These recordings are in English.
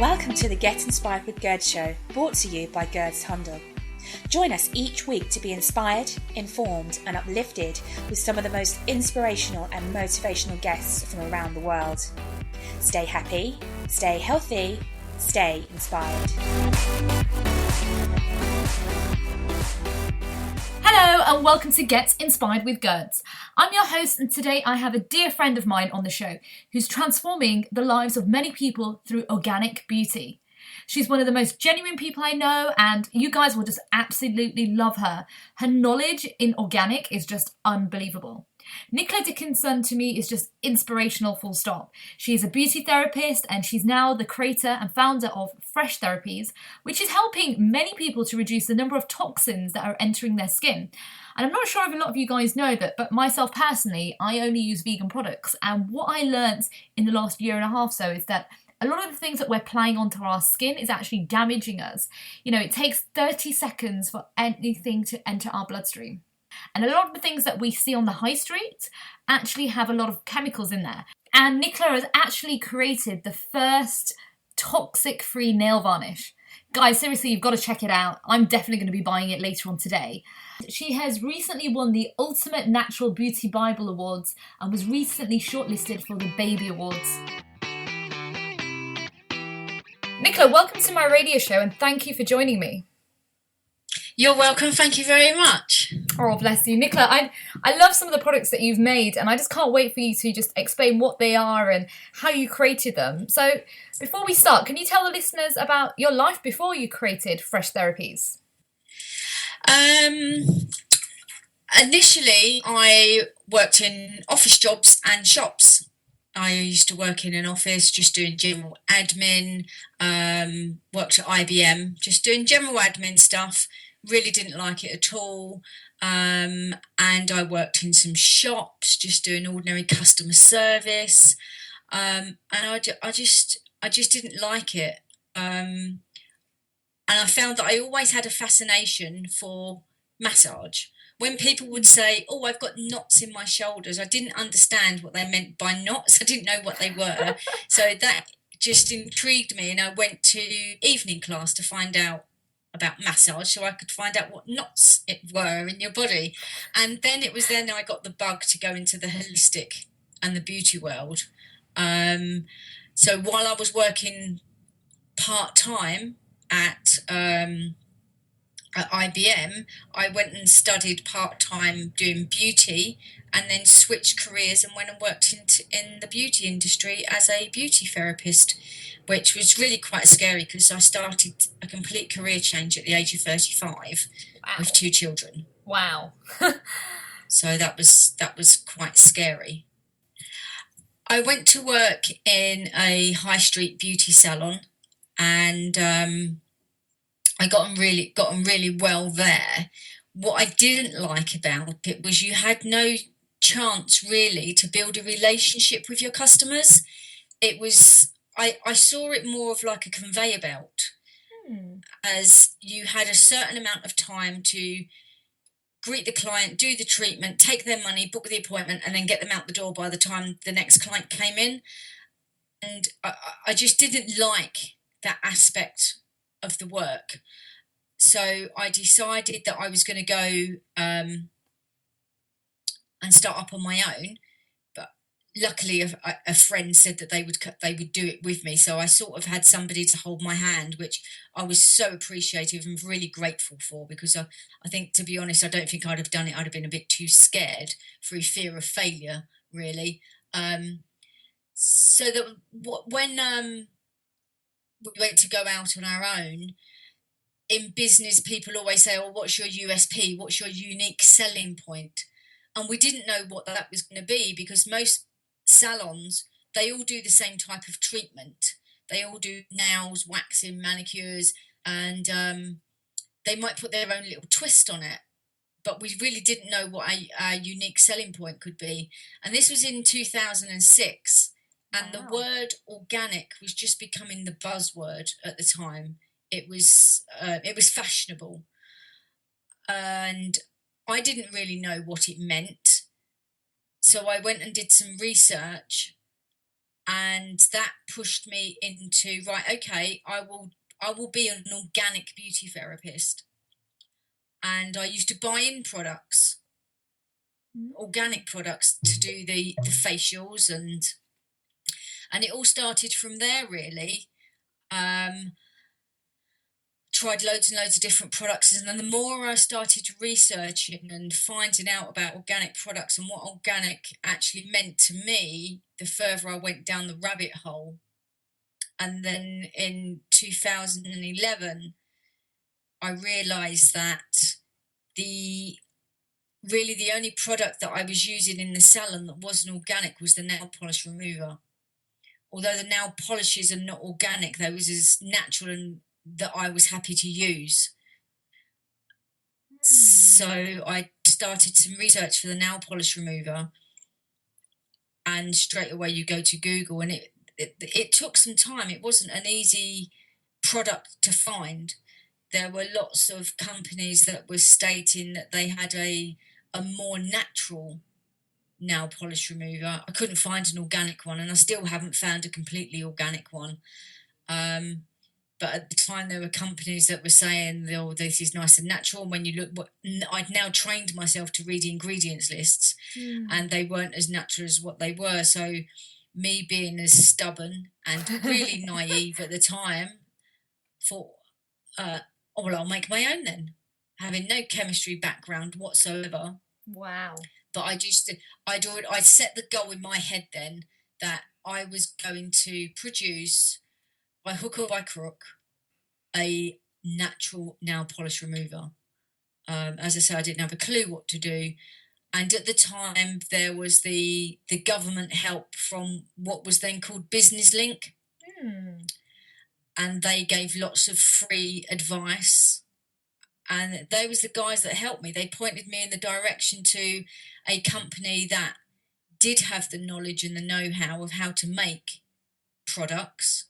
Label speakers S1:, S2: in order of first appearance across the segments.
S1: Welcome to the Get Inspired with Gerd show, brought to you by Gerd's Handel. Join us each week to be inspired, informed and uplifted with some of the most inspirational and motivational guests from around the world. Stay happy, stay healthy, stay inspired.
S2: Hello and welcome to Get Inspired with Gerds. I'm your host, and today I have a dear friend of mine on the show who's transforming the lives of many people through organic beauty. She's one of the most genuine people I know, and you guys will just absolutely love her. Her knowledge in organic is just unbelievable. Nicola Dickinson to me is just inspirational, full stop. She is a beauty therapist and she's now the creator and founder of Fresh Therapies, which is helping many people to reduce the number of toxins that are entering their skin. And I'm not sure if a lot of you guys know that, but myself personally, I only use vegan products. And what I learnt in the last year and a half so is that a lot of the things that we're applying onto our skin is actually damaging us. You know, it takes 30 seconds for anything to enter our bloodstream. And a lot of the things that we see on the high street actually have a lot of chemicals in there. And Nicola has actually created the first toxic-free nail varnish. Guys, seriously, you've got to check it out. I'm definitely going to be buying it later on today. She has recently won the Ultimate Natural Beauty Bible Awards and was recently shortlisted for the Baby Awards. Nicola, welcome to my radio show and thank you for joining me.
S3: You're welcome. Thank you very much.
S2: Oh, bless you. Nicola, I love some of the products that you've made and I just can't wait for you to just explain what they are and how you created them. So before we start, can you tell the listeners about your life before you created Fresh Therapies?
S3: Initially, I worked in office jobs and shops. I used to work in an office just doing general admin, worked at IBM, just doing general admin stuff. Really didn't like it at all. And I worked in some shops, just doing ordinary customer service. And I just didn't like it. And I found that I always had a fascination for massage. When people would say, oh, I've got knots in my shoulders, I didn't understand what they meant by knots. I didn't know what they were. So that just intrigued me. And I went to evening class to find out about massage so I could find out what knots it were in your body. And then it was then I got the bug to go into the holistic and the beauty world. So while I was working part-time at IBM, I went and studied part-time doing beauty and then switched careers and went and worked in the beauty industry as a beauty therapist, which was really quite scary because I started a complete career change at the age of 35 with 2 children.
S2: Wow.
S3: So that was quite scary. I went to work in a high street beauty salon and I got on really well there. What I didn't like about it was you had no chance really to build a relationship with your customers. It was I saw it more of like a conveyor belt, as you had a certain amount of time to greet the client, do the treatment, take their money, book the appointment, and then get them out the door by the time the next client came in. And I just didn't like that aspect of the work. So I decided that I was going to go and start up on my own. But luckily, a friend said that they would do it with me. So I sort of had somebody to hold my hand, which I was so appreciative and really grateful for, because I think, to be honest, I don't think I'd have done it. I'd have been a bit too scared through fear of failure, really. So that when we went to go out on our own, in business, people always say, oh, what's your USP? What's your unique selling point? And we didn't know what that was going to be, because most salons, they all do the same type of treatment. They all do nails, waxing, manicures, and they might put their own little twist on it. But we really didn't know what our unique selling point could be. And this was in 2006. And the word organic was just becoming the buzzword at the time. It was fashionable, and I didn't really know what it meant. So I went and did some research, And that pushed me into, right, okay, I will be an organic beauty therapist. And I used to buy in products, organic products, to do the facials, and it all started from there, really. Tried loads and loads of different products, and then the more I started researching and finding out about organic products and what organic actually meant to me, the further I went down the rabbit hole. And then in 2011, I realised that the only product that I was using in the salon that wasn't organic was the nail polish remover. Although the nail polishes are not organic, they was as natural and that I was happy to use. So I started some research for the nail polish remover, and straight away you go to Google, and it took some time. It wasn't an easy product to find. There were lots of companies that were stating that they had a more natural nail polish remover. I couldn't find an organic one, and I still haven't found a completely organic one. But at the time, there were companies that were saying, "Oh, this is nice and natural." And when you look, I'd now trained myself to read the ingredients lists, and they weren't as natural as what they were. So, me being as stubborn and really naive at the time, thought, "Oh, well, I'll make my own then," having no chemistry background whatsoever.
S2: Wow.
S3: But I'd set the goal in my head then that I was going to produce, by hook or by crook, a natural nail polish remover. As I said, I didn't have a clue what to do. And at the time, there was the government help from what was then called Business Link. And they gave lots of free advice. And they was the guys that helped me. They pointed me in the direction to a company that did have the knowledge and the know-how of how to make products.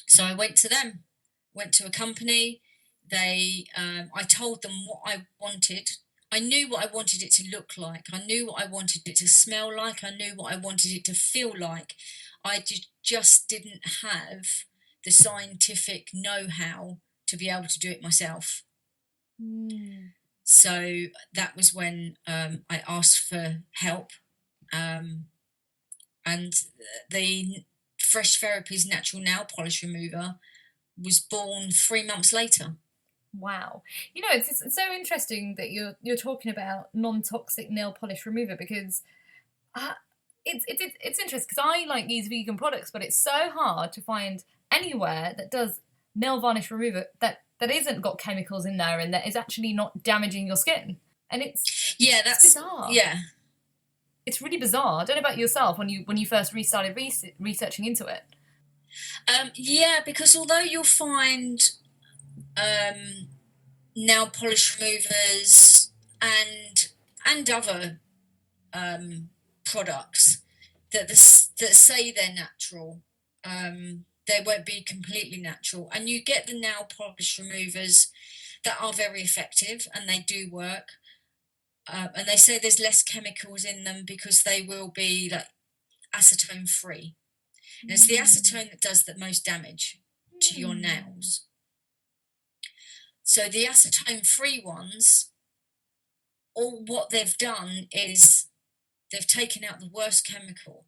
S3: So I went to them, went to a company. I told them what I wanted. I knew what I wanted it to look like. I knew what I wanted it to smell like. I knew what I wanted it to feel like. I just didn't have the scientific know-how to be able to do it myself. So that was when I asked for help, and the Fresh Therapy's natural nail polish remover was born 3 months later.
S2: Wow. You know, it's so interesting that you're talking about non-toxic nail polish remover, because it's interesting, because I like use vegan products, but it's so hard to find anywhere that does nail varnish remover that isn't got chemicals in there and that is actually not damaging your skin. And it's bizarre.
S3: Yeah.
S2: It's really bizarre. I don't know about yourself when you first restarted researching into it.
S3: Yeah, because although you'll find nail polish removers and other products that say they're natural, they won't be completely natural. And you get the nail polish removers that are very effective and they do work. And they say there's less chemicals in them because they will be like acetone free. And it's the acetone that does the most damage to your nails. So the acetone free ones, all what they've done is they've taken out the worst chemical,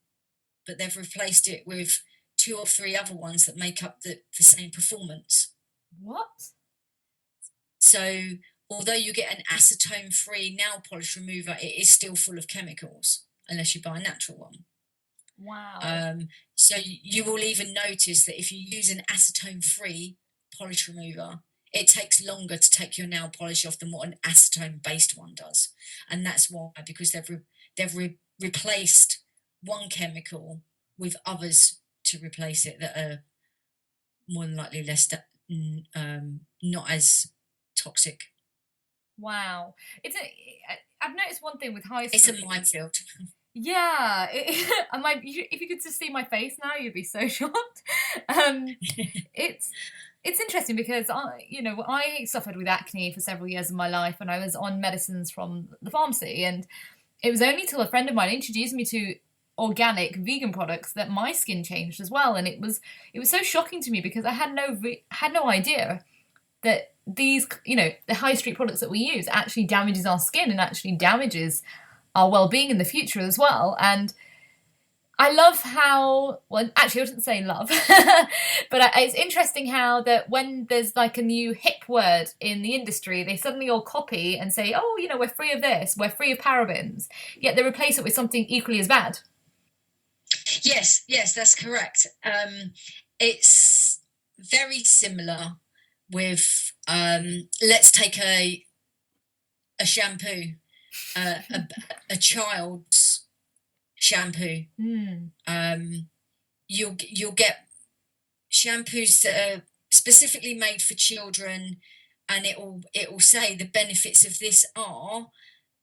S3: but they've replaced it with 2 or 3 other ones that make up the same performance.
S2: What?
S3: So although you get an acetone-free nail polish remover, it is still full of chemicals, unless you buy a natural one.
S2: Wow.
S3: So you will even notice that if you use an acetone-free polish remover, it takes longer to take your nail polish off than what an acetone-based one does. And that's why, because they've replaced one chemical with others to replace it that are more than likely not as toxic.
S2: Wow. I've noticed one thing with high school.
S3: It's a minefield.
S2: Yeah. If you could just see my face now, you'd be so shocked. It's interesting because I suffered with acne for several years of my life, and I was on medicines from the pharmacy, and it was only till a friend of mine introduced me to organic vegan products that my skin changed as well, and it was so shocking to me because I had no idea that these, the high street products that we use actually damages our skin and actually damages our well-being in the future as well. And I love how, well, actually, I shouldn't say love, but it's interesting how that when there's like a new hip word in the industry, they suddenly all copy and say, oh, we're free of this, we're free of parabens, yet they replace it with something equally as bad.
S3: Yes, that's correct. It's very similar with, let's take a shampoo, a child's shampoo. You'll get shampoos that are specifically made for children, and it will say the benefits of this are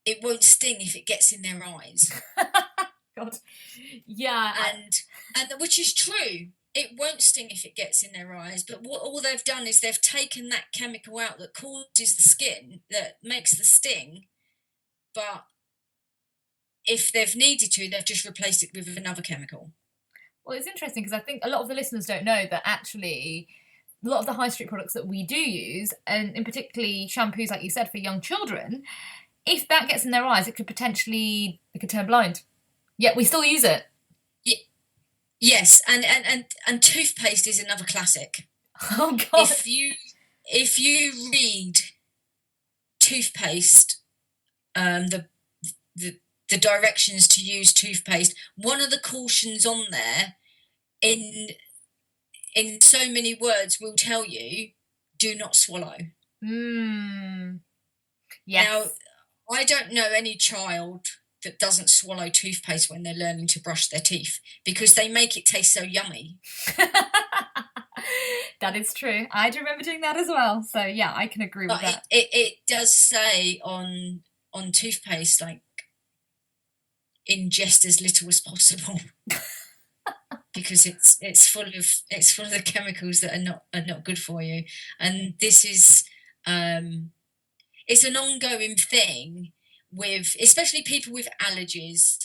S3: it won't sting if it gets in their eyes.
S2: God, yeah,
S3: and which is true. It won't sting if it gets in their eyes, but all they've done is they've taken that chemical out that causes the skin, that makes the sting, but if they've needed to, they've just replaced it with another chemical.
S2: Well, it's interesting because I think a lot of the listeners don't know that actually a lot of the high street products that we do use, and in particularly shampoos, like you said, for young children, if that gets in their eyes, it could turn blind. Yet we still use it.
S3: Yes, and toothpaste is another classic.
S2: Oh God!
S3: If you read toothpaste, the directions to use toothpaste, one of the cautions on there in so many words will tell you, do not swallow.
S2: Yes.
S3: Now, I don't know any child that doesn't swallow toothpaste when they're learning to brush their teeth because they make it taste so yummy.
S2: That is true. I do remember doing that as well. So yeah, I can agree with that.
S3: It does say on toothpaste, like, ingest as little as possible because it's full of the chemicals that are not good for you. And this is it's an ongoing thing with especially people with allergies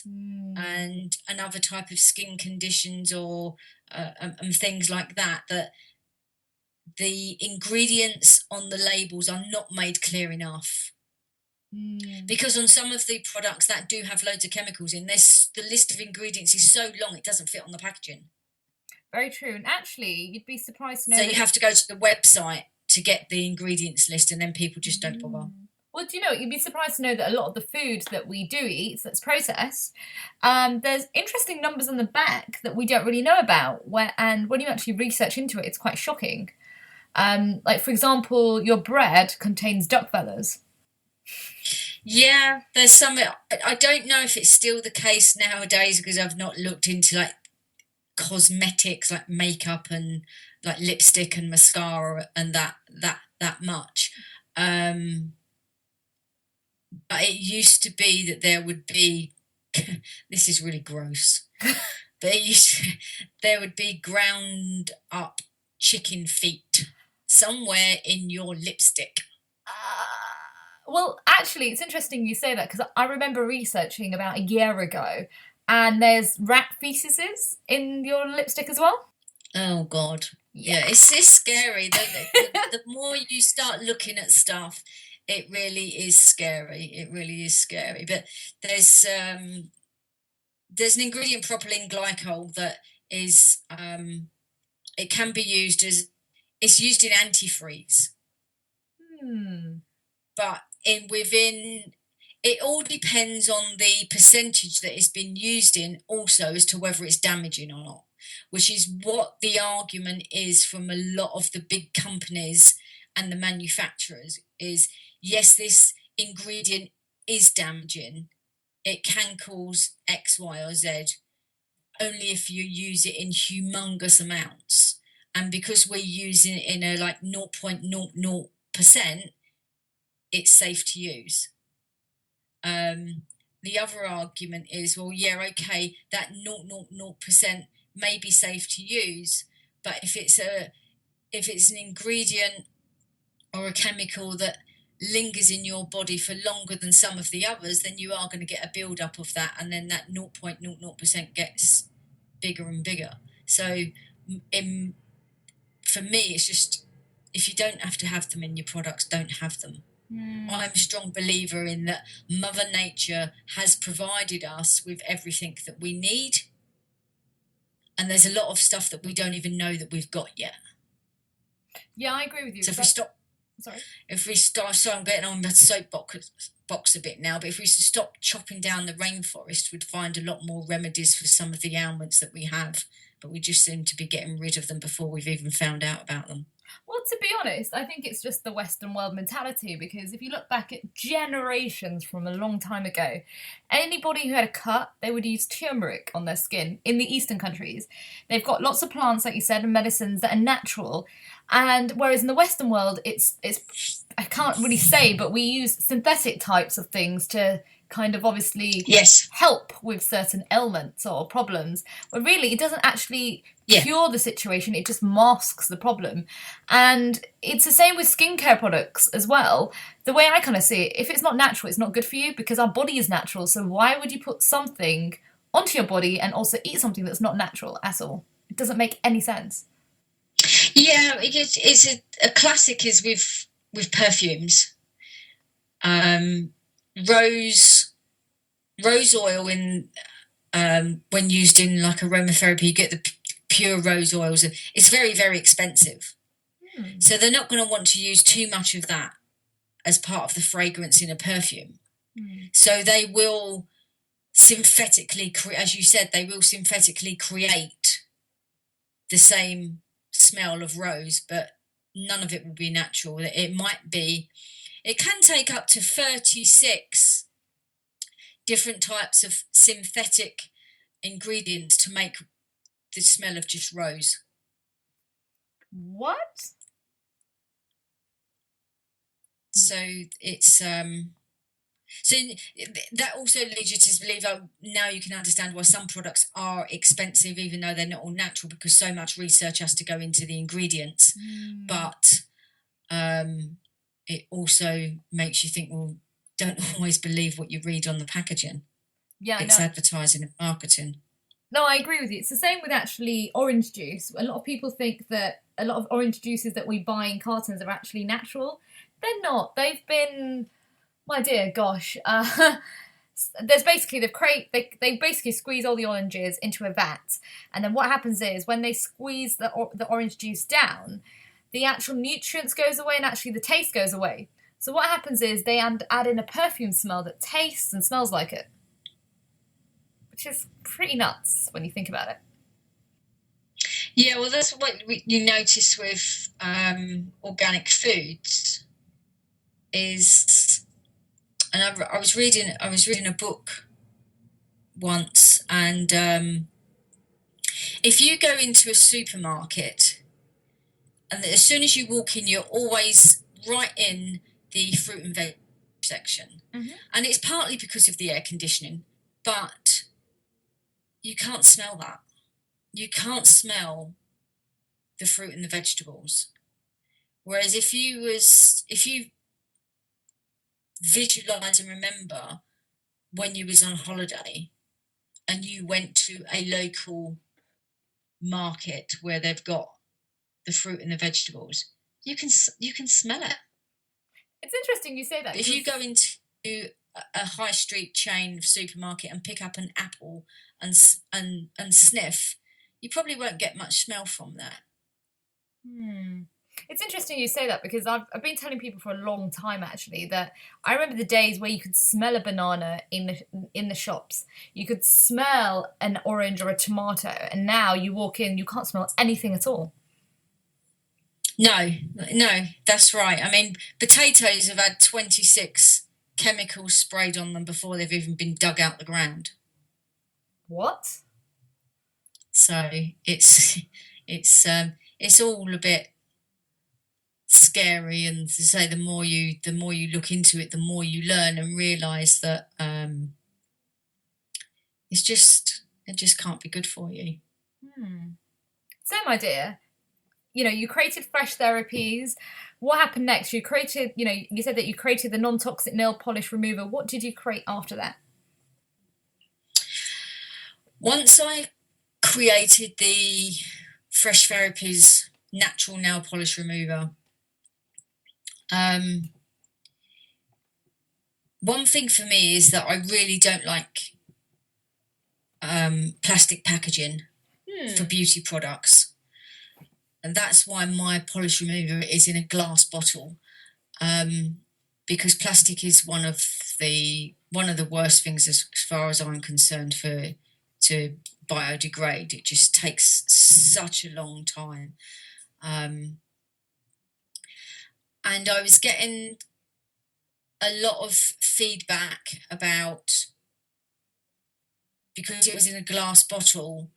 S3: and other type of skin conditions or and things like that the ingredients on the labels are not made clear enough. Because on some of the products that do have loads of chemicals in, the list of ingredients is so long it doesn't fit on the packaging.
S2: Very true. And actually, you'd be surprised to know.
S3: So you have to go to the website to get the ingredients list, and then people just don't bother.
S2: Well, do you know, you'd be surprised to know that a lot of the food that we do eat that's processed, there's interesting numbers on the back that we don't really know about. And when you actually research into it, it's quite shocking. Like, for example, your bread contains duck feathers.
S3: Yeah, there's some. I don't know if it's still the case nowadays because I've not looked into like cosmetics, like makeup and like lipstick and mascara and that much. But it used to be that there would be. This is really gross. But there would be ground up chicken feet somewhere in your lipstick.
S2: Well, actually, it's interesting you say that because I remember researching about a year ago, and there's rat feces in your lipstick as well.
S3: Oh God, yeah, it's scary. The more you start looking at stuff, it really is scary. It really is scary. But there's an ingredient, propylene glycol, that is it can be used it's used in antifreeze. But within it all depends on the percentage that it's been used in also as to whether it's damaging or not, which is what the argument is from a lot of the big companies and the manufacturers is, yes, this ingredient is damaging. It can cause X, Y, or Z only if you use it in humongous amounts. And because we're using it in a like 0.00%, it's safe to use. The other argument is, well, yeah, okay, that 0.00% may be safe to use, but if it's an ingredient or a chemical that lingers in your body for longer than some of the others, then you are going to get a build up of that, and then that 0.00% gets bigger and bigger. So for me, it's just, if you don't have to have them in your products, don't have them. I'm a strong believer in that Mother Nature has provided us with everything that we need, and there's a lot of stuff that we don't even know that we've got yet.
S2: Yeah, I agree with you.
S3: So if we start, so I'm getting on the soapbox a bit now, but if we stop chopping down the rainforest, we'd find a lot more remedies for some of the ailments that we have, but we just seem to be getting rid of them before we've even found out about them.
S2: Well, to be honest, I think it's just the Western world mentality, because if you look back at generations from a long time ago, anybody who had a cut, they would use turmeric on their skin. In the Eastern countries, they've got lots of plants, like you said, and medicines that are natural. And whereas in the Western world, it's I can't really say, but we use synthetic types of things to kind of obviously help with certain ailments or problems, but really it doesn't actually cure the situation, it just masks the problem. And it's the same with skincare products as well. The way I kind of see it, if it's not natural, it's not good for you, because our body is natural, so why would you put something onto your body and also eat something that's not natural at all? It doesn't make any sense.
S3: Yeah, it's a classic is with perfumes. Rose oil in when used in like aromatherapy, you get the pure rose oils. It's very, very expensive. So they're not going to want to use too much of that as part of the fragrance in a perfume. So they will synthetically, as you said, they will synthetically create the same smell of rose, but none of it will be natural. It can take up to 36 different types of synthetic ingredients to make the smell of just rose.
S2: What?
S3: So it's so that also leads you to believe now you can understand why some products are expensive, even though they're not all natural, because so much research has to go into the ingredients. But it also makes you think, well, don't always believe what you read on the packaging.
S2: Yeah,
S3: it's advertising and marketing.
S2: No, I agree with you. It's the same with actually orange juice. A lot of people think that a lot of orange juices that we buy in cartons are actually natural. They're not. They've been, my dear gosh, there's basically they basically squeeze all the oranges into a vat, and then what happens is when they squeeze the orange juice down, the actual nutrients goes away and actually the taste goes away. So what happens is they add in a perfume smell that tastes and smells like it, which is pretty nuts when you think about it.
S3: Yeah, well, that's what you notice with organic foods is, and I was reading a book once, and if you go into a supermarket, and as soon as you walk in, you're always right in the fruit and veg section, and it's partly because of the air conditioning, but you can't smell that. You can't smell the fruit and the vegetables. Whereas if you visualize and remember when you was on holiday and you went to a local market where they've got the fruit and the vegetables, you can smell it.
S2: It's interesting you say that.
S3: If you go into a high street chain supermarket and pick up an apple and sniff, you probably won't get much smell from that.
S2: It's interesting you say that, because I've been telling people for a long time actually that I remember the days where you could smell a banana in the shops, you could smell an orange or a tomato, and now you walk in, you can't smell anything at all.
S3: No, that's right. I mean, potatoes have had 26 chemicals sprayed on them before they've even been dug out the ground.
S2: What?
S3: So it's all a bit scary, and to say the more you look into it, the more you learn and realise that it just can't be good for you.
S2: Same idea. You know, you created fresh therapies. What happened next? You created, you said that you created the non-toxic nail polish remover. What did you create after that?
S3: Once I created the Fresh Therapies natural nail polish remover, one thing for me is that I really don't like plastic packaging for beauty products, and that's why my polish remover is in a glass bottle, because plastic is one of the worst things as far as I'm concerned to biodegrade. It just takes such a long time, and I was getting a lot of feedback about, because it was in a glass bottle,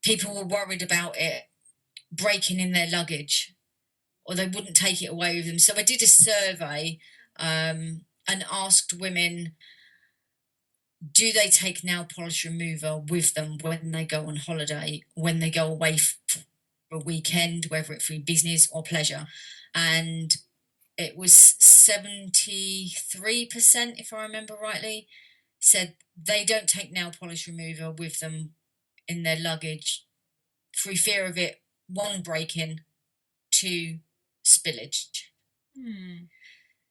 S3: people were worried about it breaking in their luggage, or they wouldn't take it away with them. So I did a survey and asked women, do they take nail polish remover with them when they go on holiday, when they go away for a weekend, whether it's for business or pleasure? And it was 73%, if I remember rightly, said they don't take nail polish remover with them in their luggage through fear of it, 1, breaking, 2, spillage.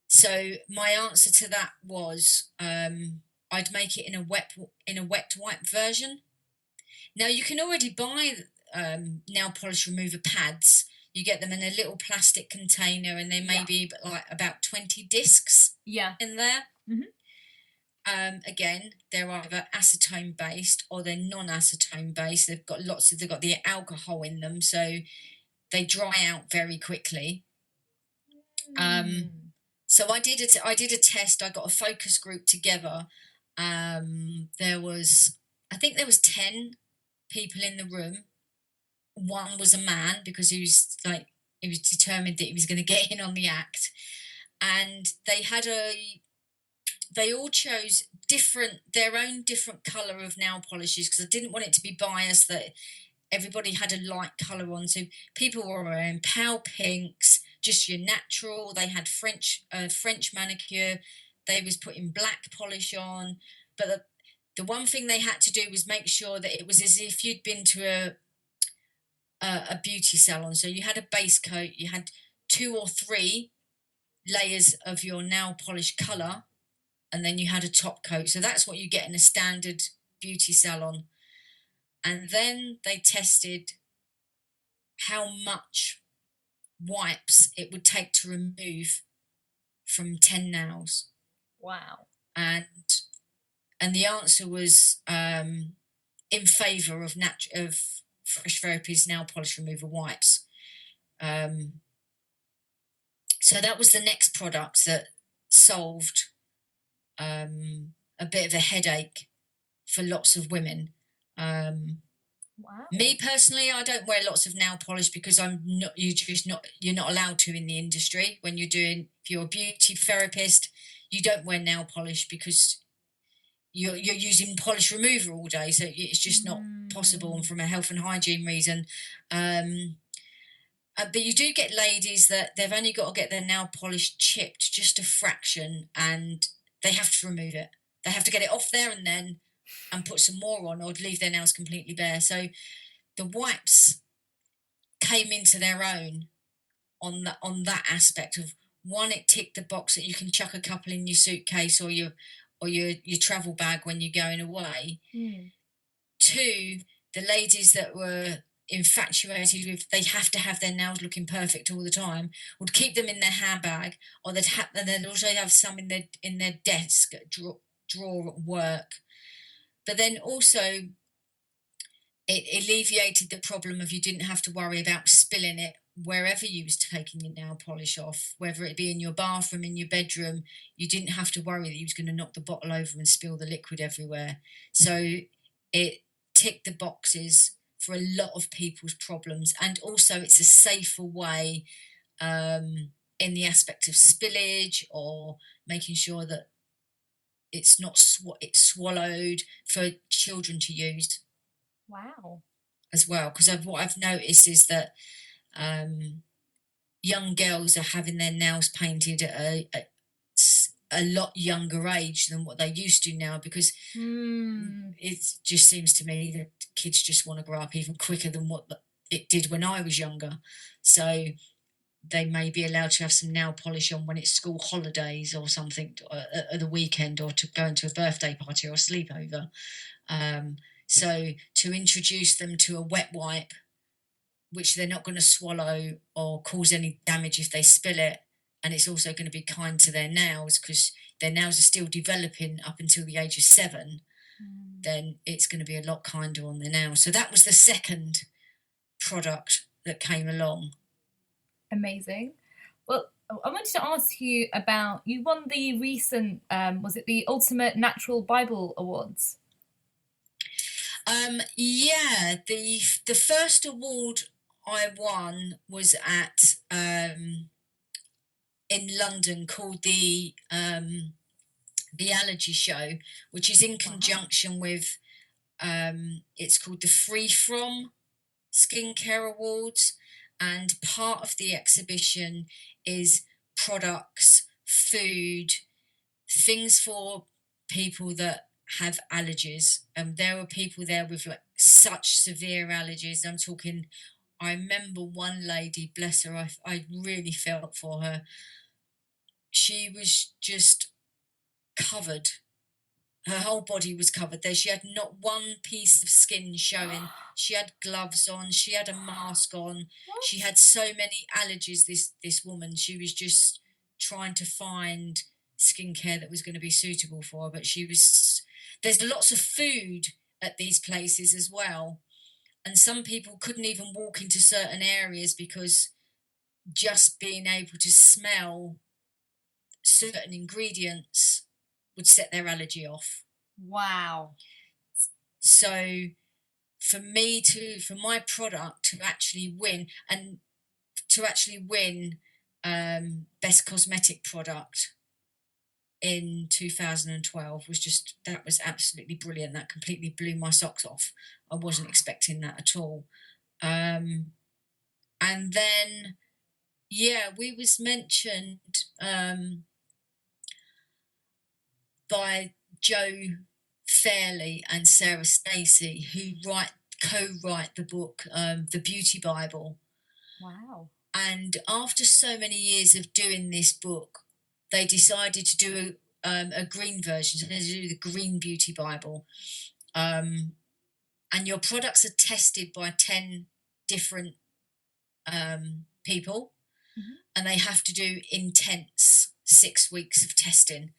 S3: So my answer to that was I'd make it in a wet wipe version. Now you can already buy nail polish remover pads. You get them in a little plastic container, and there may be like about 20 discs in there. Again, they're either acetone based or they're non-acetone based. They've got the alcohol in them, so they dry out very quickly. So I did a test. I got a focus group together. I think there was 10 people in the room. One was a man, because he was determined that he was going to get in on the act, and they all chose their own different colour of nail polishes, because I didn't want it to be biased that everybody had a light colour on. So people were wearing pale pinks, just your natural. They had French manicure. They was putting black polish on. But the one thing they had to do was make sure that it was as if you'd been to a beauty salon. So you had a base coat, you had 2 or 3 layers of your nail polish colour, and then you had a top coat. So that's what you get in a standard beauty salon. And then they tested how much wipes it would take to remove from 10 nails.
S2: Wow.
S3: And the answer was in favour of Fresh Therapies nail polish remover wipes. So that was the next product that solved a bit of a headache for lots of women.
S2: Wow.
S3: Me personally, I don't wear lots of nail polish because you're not allowed to in the industry. If you're a beauty therapist, you don't wear nail polish because you're using polish remover all day, so it's just not possible, and from a health and hygiene reason. But you do get ladies that they've only got to get their nail polish chipped just a fraction, and they have to remove it. They have to get it off there and then, and put some more on, or leave their nails completely bare. So the wipes came into their own on that aspect of, one, it ticked the box that you can chuck a couple in your suitcase or your travel bag when you're going away. 2, the ladies that were infatuated with they have to have their nails looking perfect all the time would keep them in their handbag, or they'd also have some in their desk drawer at work. But then also it alleviated the problem of you didn't have to worry about spilling it wherever you was taking your nail polish off, whether it be in your bathroom, in your bedroom. You didn't have to worry that you was going to knock the bottle over and spill the liquid everywhere. So it ticked the boxes for a lot of people's problems, and also it's a safer way in the aspect of spillage, or making sure that it's not it's swallowed for children to use.
S2: Wow.
S3: As well, because what I've noticed is that young girls are having their nails painted at a lot younger age than what they used to now, because it just seems to me that kids just want to grow up even quicker than what it did when I was younger. So they may be allowed to have some nail polish on when it's school holidays or something, at the weekend, or to go into a birthday party or a sleepover. So to introduce them to a wet wipe, which they're not going to swallow or cause any damage if they spill it, and it's also going to be kind to their nails, because their nails are still developing up until the age of 7, then it's going to be a lot kinder on their nails. So that was the second product that came along.
S2: Amazing. Well, I wanted to ask you about, you won the recent, was it the Ultimate Natural Bible Awards?
S3: Yeah, the first award I won was at in London, called the Allergy Show, which is in conjunction with it's called the Free From Skincare Awards, and part of the exhibition is products, food, things for people that have allergies. There were people there with like such severe allergies. I remember one lady, bless her, I really felt for her. She was just covered. Her whole body was covered there. She had not one piece of skin showing. She had gloves on. She had a mask on.
S2: What?
S3: She had so many allergies, this woman. She was just trying to find skincare that was going to be suitable for her. But there's lots of food at these places as well. And some people couldn't even walk into certain areas because just being able to smell certain ingredients would set their allergy off.
S2: Wow.
S3: So for my product to actually win, best cosmetic product in 2012 that was absolutely brilliant. That completely blew my socks off. I wasn't expecting that at all. And then, yeah, we was mentioned by Joe Fairley and Sarah Stacey, who co-write the book, The Beauty Bible.
S2: Wow.
S3: And after so many years of doing this book, they decided to do a green version. So they do the Green Beauty Bible. And your products are tested by 10 different people, and they have to do intense 6 weeks of testing.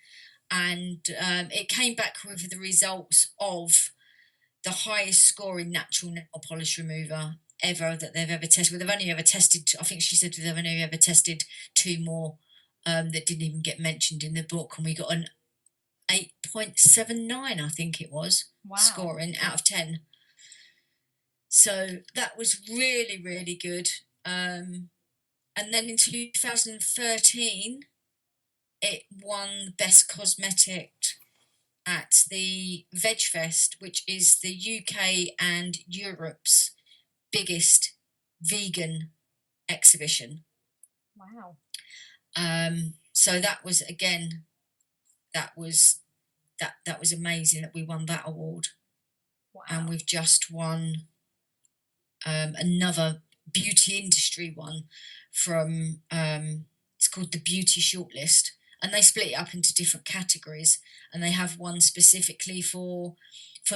S3: And it came back with the results of the highest scoring natural nail polish remover ever that they've ever tested. They've only ever tested, I think she said they've only ever tested 2 more that didn't even get mentioned in the book, and we got an 8.79, I think it was, scoring out of 10. So that was really, really good. And then in 2013, it won Best Cosmetic at the Veg Fest, which is the UK and Europe's biggest vegan exhibition.
S2: Wow.
S3: So that was amazing that we won that award.
S2: Wow.
S3: And we've just won another beauty industry one from it's called the Beauty Shortlist, and they split it up into different categories, and they have one specifically for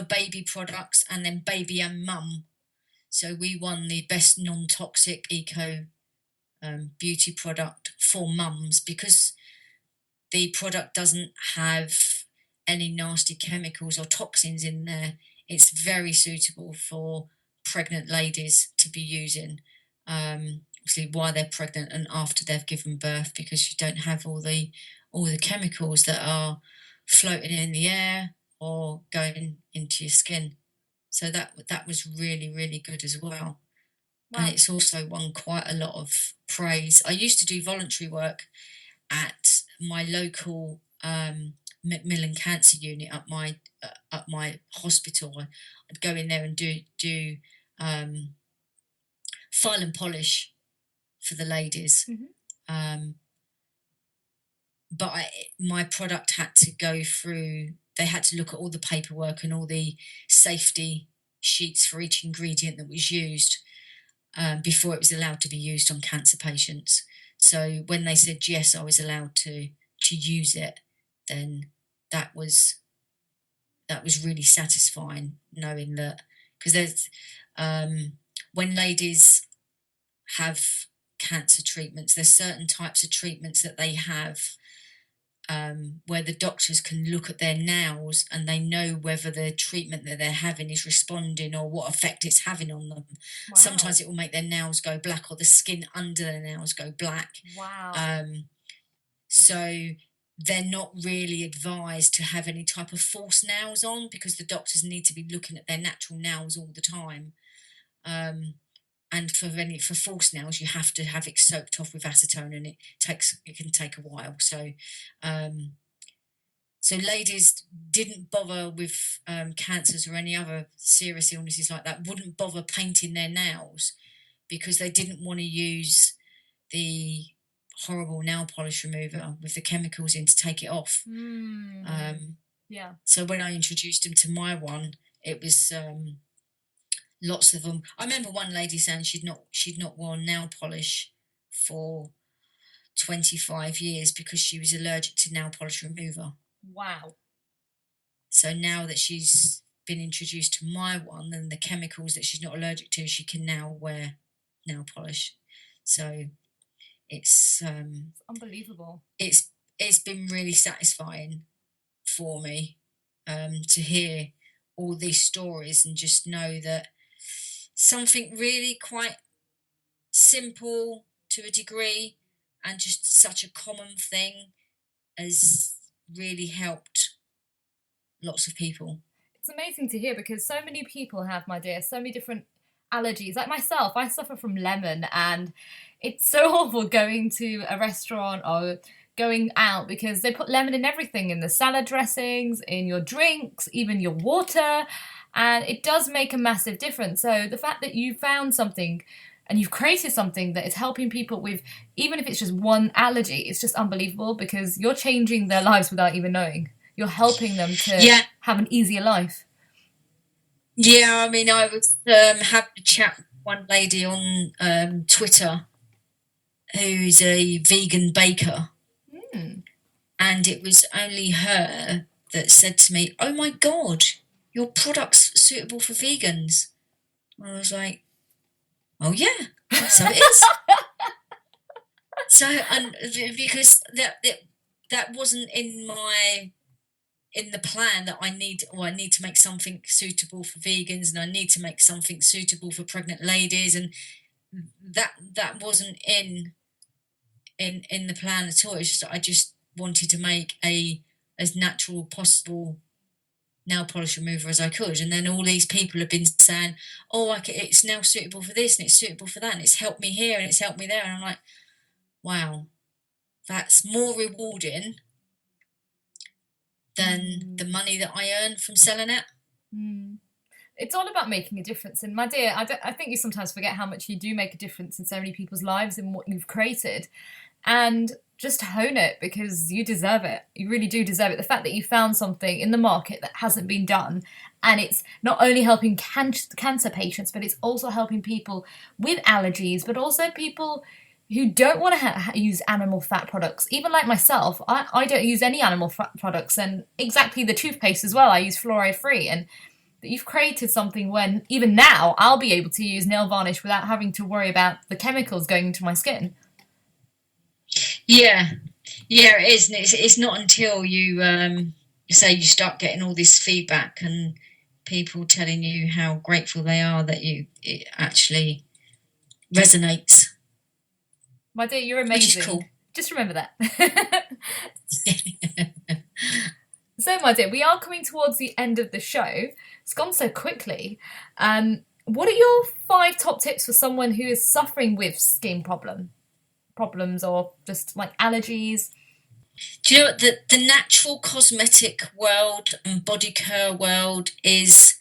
S3: baby products, and then baby and mum. So we won the best non-toxic eco beauty product for mums, because the product doesn't have any nasty chemicals or toxins in there. It's very suitable for pregnant ladies to be using, obviously while they're pregnant and after they've given birth, because you don't have all the chemicals that are floating in the air or going into your skin. So that was really, really good as well. Wow. And it's also won quite a lot of praise. I used to do voluntary work at my local Macmillan Cancer Unit at my hospital. I'd go in there and do file and polish for the ladies. But my product had to go through, they had to look at all the paperwork and all the safety sheets for each ingredient that was used before it was allowed to be used on cancer patients. So when they said yes, I was allowed to use it, then that was really satisfying, knowing that, because there's when ladies have cancer treatments, there's certain types of treatments that they have where the doctors can look at their nails and they know whether the treatment that they're having is responding or what effect it's having on them. Wow. Sometimes it will make their nails go black or the skin under their nails go black.
S2: Wow.
S3: So they're not really advised to have any type of false nails on, because the doctors need to be looking at their natural nails all the time. And for false nails, you have to have it soaked off with acetone, and it can take a while. So, so ladies didn't bother with cancers or any other serious illnesses like that. Wouldn't bother painting their nails because they didn't want to use the horrible nail polish remover with the chemicals in to take it off.
S2: Yeah.
S3: So when I introduced them to my one, it was. Lots of them. I remember one lady saying she'd not worn nail polish for 25 years because she was allergic to nail polish remover.
S2: Wow.
S3: So now that she's been introduced to my one and the chemicals that she's not allergic to, she can now wear nail polish. So it's
S2: unbelievable.
S3: It's been really satisfying for me to hear all these stories and just know that something really quite simple to a degree and just such a common thing has really helped lots of people.
S2: It's amazing to hear because so many people have, my dear, so many different allergies. Like myself, I suffer from lemon, and it's so awful going to a restaurant or going out because they put lemon in everything, in the salad dressings, in your drinks, even your water. And it does make a massive difference. So the fact that you found something and you've created something that is helping people with, even if it's just one allergy, it's just unbelievable because you're changing their lives without even knowing. You're helping them to have an easier life.
S3: Yeah, I mean, I was having a chat with one lady on Twitter who's a vegan baker. And it was only her that said to me, "Oh my God, your product's suitable for vegans." I was like, "Oh yeah, so it is." So, and because that wasn't in the plan that I need to make something suitable for vegans, and I need to make something suitable for pregnant ladies, and that wasn't in the plan at all. It's just I just wanted to make as natural possible nail polish remover as I could, and then all these people have been saying, "Oh, it's now suitable for this and it's suitable for that and it's helped me here and it's helped me there," and I'm like, wow, that's more rewarding than the money that I earn from selling it.
S2: It's all about making a difference, and my dear, I think you sometimes forget how much you do make a difference in so many people's lives in what you've created, and just hone it because you deserve it. You really do deserve it. The fact that you found something in the market that hasn't been done, and it's not only helping cancer patients, but it's also helping people with allergies, but also people who don't want to use animal fat products. Even like myself, I don't use any animal fat products, and exactly the toothpaste as well. I use fluoride free, and you've created something when even now I'll be able to use nail varnish without having to worry about the chemicals going into my skin.
S3: Yeah, it is. And it's not until you say you start getting all this feedback and people telling you how grateful they are that it actually resonates.
S2: My dear, you're amazing.
S3: Which is cool.
S2: Just remember that. So, my dear, we are coming towards the end of the show. It's gone so quickly. What are your 5 top tips for someone who is suffering with skin problems or just like allergies?
S3: Do you know what? The natural cosmetic world and body care world is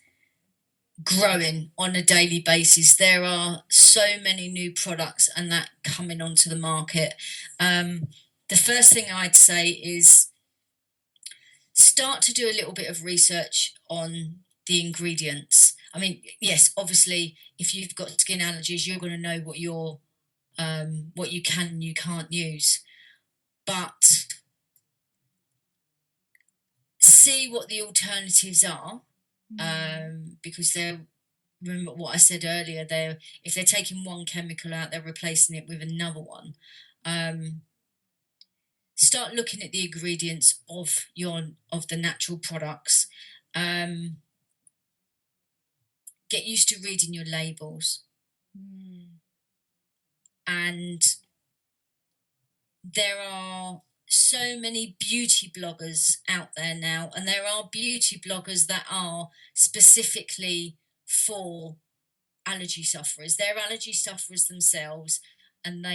S3: growing on a daily basis. There are so many new products and that coming onto the market. The first thing I'd say is start to do a little bit of research on the ingredients. I mean, yes, obviously, if you've got skin allergies, you're going to know what you can and you can't use. But see what the alternatives are, because they're, remember what I said earlier, if they're taking one chemical out, they're replacing it with another one. Start looking at the ingredients of the natural products. Get used to reading your labels. And there are so many beauty bloggers out there now, and there are beauty bloggers that are specifically for allergy sufferers. They're allergy sufferers themselves, and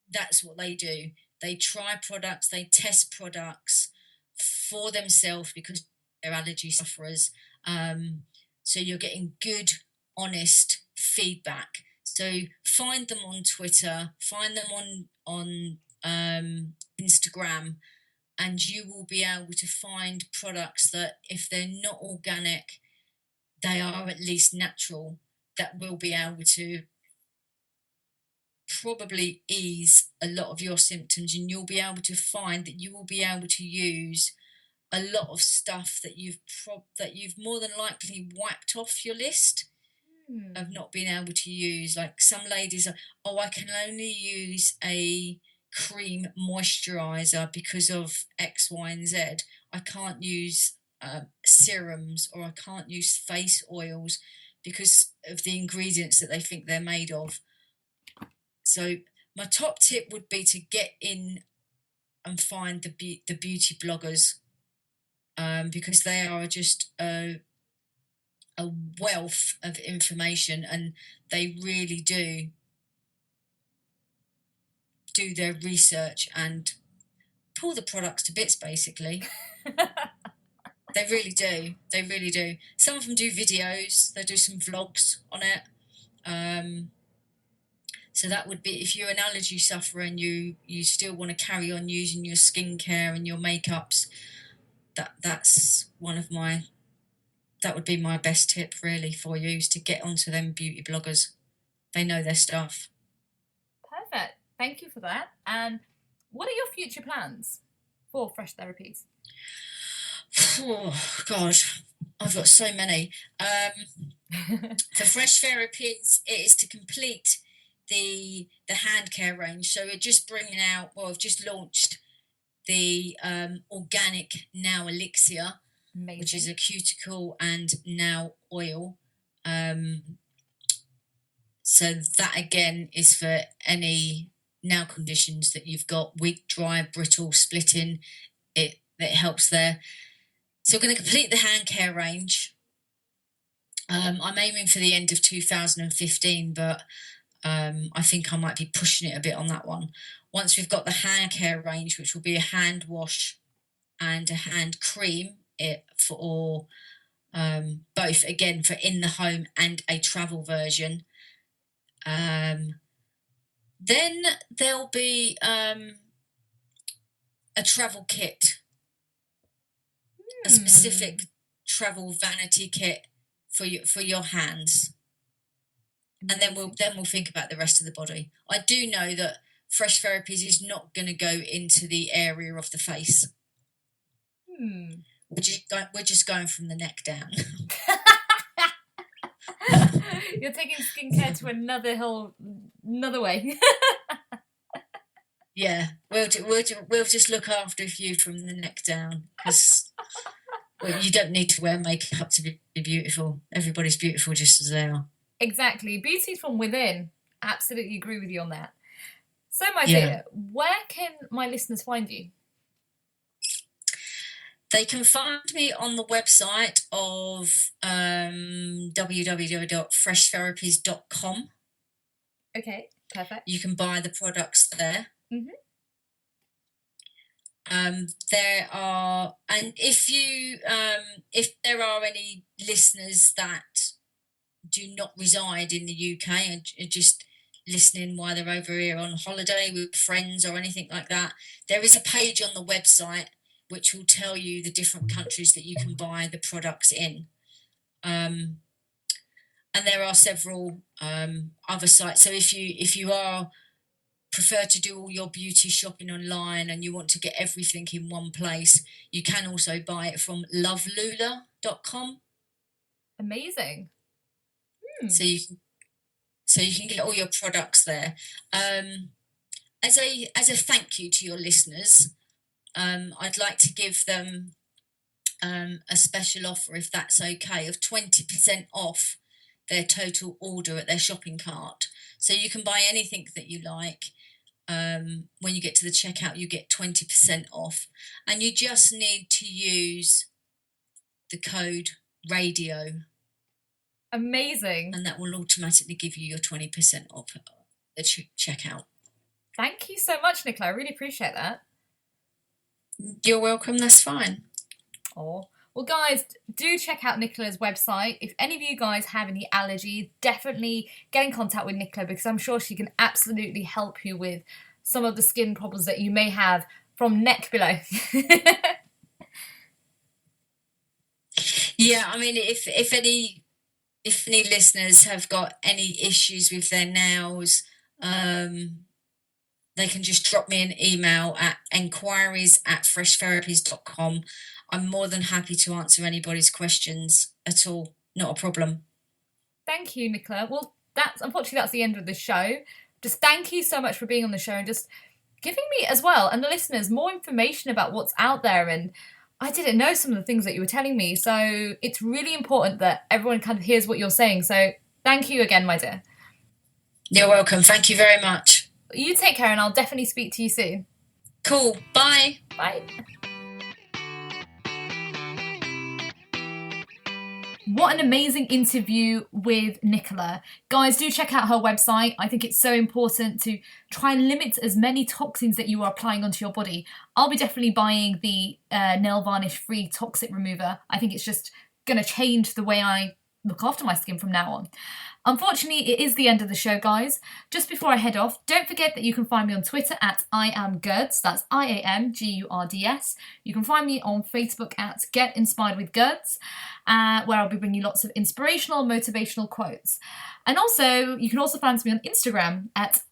S3: that's what they do. They try products, they test products for themselves because they're allergy sufferers. So you're getting good, honest feedback. So find them on Twitter, find them on Instagram, and you will be able to find products that, if they're not organic, they are at least natural, that will be able to probably ease a lot of your symptoms, and you'll be able to find that you will be able to use a lot of stuff that you've more than likely wiped off your list of not being able to use. Like some ladies are, I can only use a cream moisturizer because of X, Y, and Z. I can't use serums, or I can't use face oils because of the ingredients that they think they're made of. So my top tip would be to get in and find the beauty bloggers, because they are just a wealth of information, and they really do their research and pull the products to bits, basically. They really do. They really do. Some of them do videos. They do some vlogs on it. So that would be, if you're an allergy sufferer and you still want to carry on using your skincare and your makeups, that's one of my, that would be my best tip really for you, is to get onto them beauty bloggers. They know their stuff.
S2: Perfect. Thank you for that. And what are your future plans for Fresh Therapies?
S3: Oh, God, I've got so many. For Fresh Therapies, it is to complete the hand care range. So we're just bringing out, I've just launched the organic Now Elixir. Amazing. Which is a cuticle and now oil. So that again is for any now conditions that you've got: weak, dry, brittle, splitting. It helps there. So we're going to complete the hand care range. I'm aiming for the end of 2015, but I think I might be pushing it a bit on that one. Once we've got the hand care range, which will be a hand wash and a hand cream, for both, again, for in the home and a travel version. Then there'll be a travel kit, a specific travel vanity kit for your hands. And then we'll think about the rest of the body. I do know that Fresh Therapies is not going to go into the area of the face. We're just going from the neck down.
S2: You're taking skincare to another way.
S3: Yeah, we'll just look after you from the neck down, because you don't need to wear makeup to be beautiful. Everybody's beautiful just as they are.
S2: Exactly. Beauty's from within. Absolutely agree with you on that. So, my dear, where can my listeners find you?
S3: They can find me on the website of www.freshtherapies.com.
S2: Okay, perfect.
S3: You can buy the products there.
S2: Mm-hmm.
S3: There are, and if there are any listeners that do not reside in the UK and are just listening while they're over here on holiday with friends or anything like that, there is a page on the website which will tell you the different countries that you can buy the products in. And there are several other sites. So if you prefer to do all your beauty shopping online and you want to get everything in one place, you can also buy it from lovelula.com.
S2: Amazing.
S3: So you can get all your products there. As a thank you to your listeners, I'd like to give them a special offer, if that's okay, of 20% off their total order at their shopping cart. So you can buy anything that you like. When you get to the checkout, you get 20% off, and you just need to use the code radio.
S2: Amazing.
S3: And that will automatically give you your 20% off at the checkout.
S2: Thank you so much, Nicola. I really appreciate that.
S3: You're welcome. That's fine.
S2: Oh, well, guys, do check out Nicola's website. If any of you guys have any allergies, definitely get in contact with Nicola, because I'm sure she can absolutely help you with some of the skin problems that you may have from neck below.
S3: Yeah, I mean, if any listeners have got any issues with their nails, they can just drop me an email at enquiries@freshtherapies.com. I'm more than happy to answer anybody's questions at all. Not a problem.
S2: Thank you, Nicola. Well, unfortunately that's the end of the show. Just thank you so much for being on the show and just giving me as well and the listeners more information about what's out there. And I didn't know some of the things that you were telling me, so it's really important that everyone kind of hears what you're saying. So thank you again, my dear.
S3: You're welcome. Thank you very much.
S2: You take care, and I'll definitely speak to you soon.
S3: Cool. Bye.
S2: Bye. What an amazing interview with Nicola. Guys, do check out her website. I think it's so important to try and limit as many toxins that you are applying onto your body. I'll be definitely buying the nail varnish free toxic remover. I think it's just going to change the way I look after my skin from now on. Unfortunately, it is the end of the show, guys. Just before I head off, don't forget that you can find me on Twitter at IamGurds. That's IamGurds. You can find me on Facebook at Get Inspired with Gurds, where I'll be bringing you lots of inspirational, motivational quotes. And also, you can also find me on Instagram at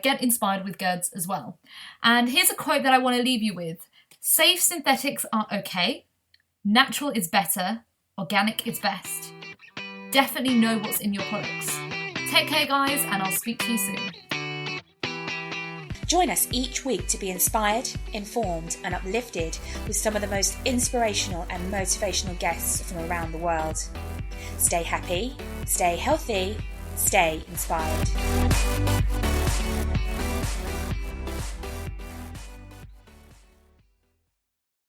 S2: Get Inspired with Gurds as well. And here's a quote that I want to leave you with. Safe synthetics are okay. Natural is better. Organic is best. Definitely know what's in your products. Take care, guys, and I'll speak to you soon.
S1: Join us each week to be inspired, informed, and uplifted with some of the most inspirational and motivational guests from around the world. Stay happy, stay healthy, stay inspired.